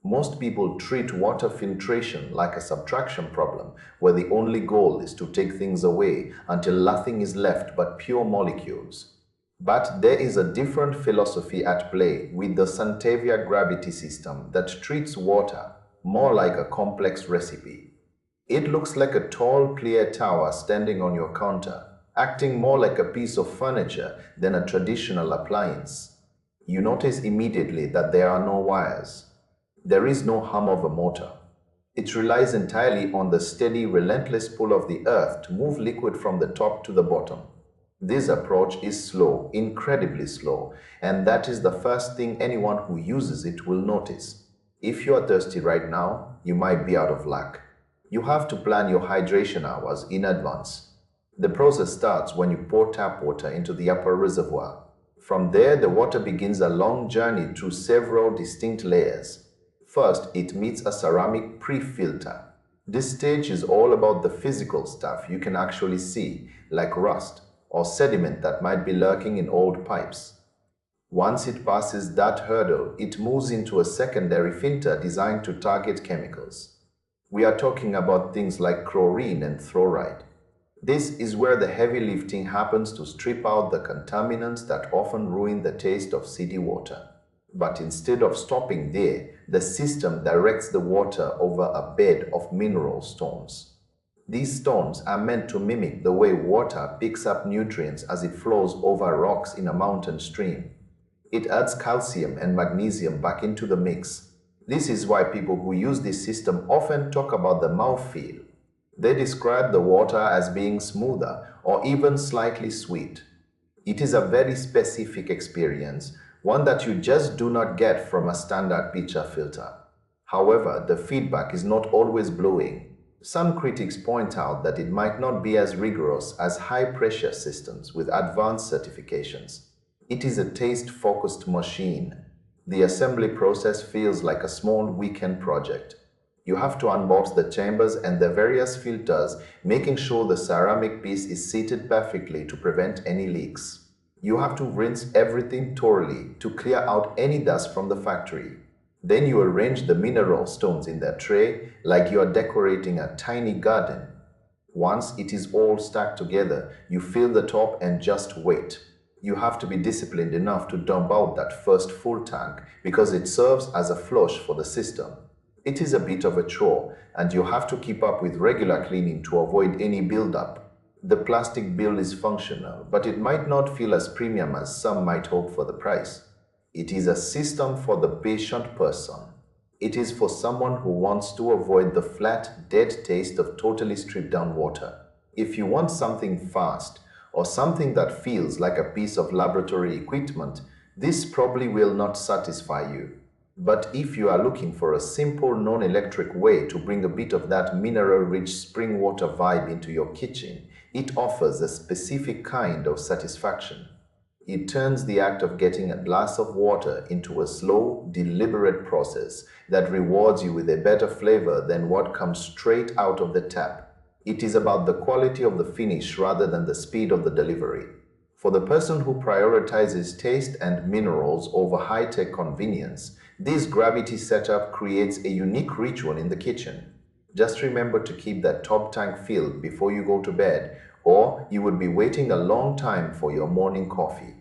Most people treat water filtration like a subtraction problem, where the only goal is to take things away until nothing is left but pure molecules. But there is a different philosophy at play with the Santevia gravity system that treats water more like a complex recipe. It looks like a tall, clear tower standing on your counter, acting more like a piece of furniture than a traditional appliance. You notice immediately that there are no wires. There is no hum of a motor. It relies entirely on the steady, relentless pull of the earth to move liquid from the top to the bottom. This approach is slow, incredibly slow, and that is the first thing anyone who uses it will notice. If you are thirsty right now, you might be out of luck. You have to plan your hydration hours in advance. The process starts when you pour tap water into the upper reservoir. From there, the water begins a long journey through several distinct layers. First, it meets a ceramic pre-filter. This stage is all about the physical stuff you can actually see, like rust or sediment that might be lurking in old pipes. Once it passes that hurdle, it moves into a secondary filter designed to target chemicals. We are talking about things like chlorine and fluoride. This is where the heavy lifting happens to strip out the contaminants that often ruin the taste of city water. But instead of stopping there, the system directs the water over a bed of mineral stones. These stones are meant to mimic the way water picks up nutrients as it flows over rocks in a mountain stream. It adds calcium and magnesium back into the mix. This is why people who use this system often talk about the mouthfeel. They describe the water as being smoother or even slightly sweet. It is a very specific experience, one that you just do not get from a standard pitcher filter. However, the feedback is not always glowing. Some critics point out that it might not be as rigorous as high-pressure systems with advanced certifications. It is a taste-focused machine. The assembly process feels like a small weekend project. You have to unbox the chambers and the various filters, making sure the ceramic piece is seated perfectly to prevent any leaks. You have to rinse everything thoroughly to clear out any dust from the factory. Then you arrange the mineral stones in their tray like you are decorating a tiny garden. Once it is all stacked together, you fill the top and just wait. You have to be disciplined enough to dump out that first full tank because it serves as a flush for the system. It is a bit of a chore, and you have to keep up with regular cleaning to avoid any buildup. The plastic build is functional, but it might not feel as premium as some might hope for the price. It is a system for the patient person. It is for someone who wants to avoid the flat, dead taste of totally stripped down water. If you want something fast, or something that feels like a piece of laboratory equipment, this probably will not satisfy you. But if you are looking for a simple, non-electric way to bring a bit of that mineral-rich spring water vibe into your kitchen, it offers a specific kind of satisfaction. It turns the act of getting a glass of water into a slow, deliberate process that rewards you with a better flavor than what comes straight out of the tap. It is about the quality of the finish rather than the speed of the delivery. For the person who prioritizes taste and minerals over high-tech convenience, this gravity setup creates a unique ritual in the kitchen. Just remember to keep that top tank filled before you go to bed, or you would be waiting a long time for your morning coffee.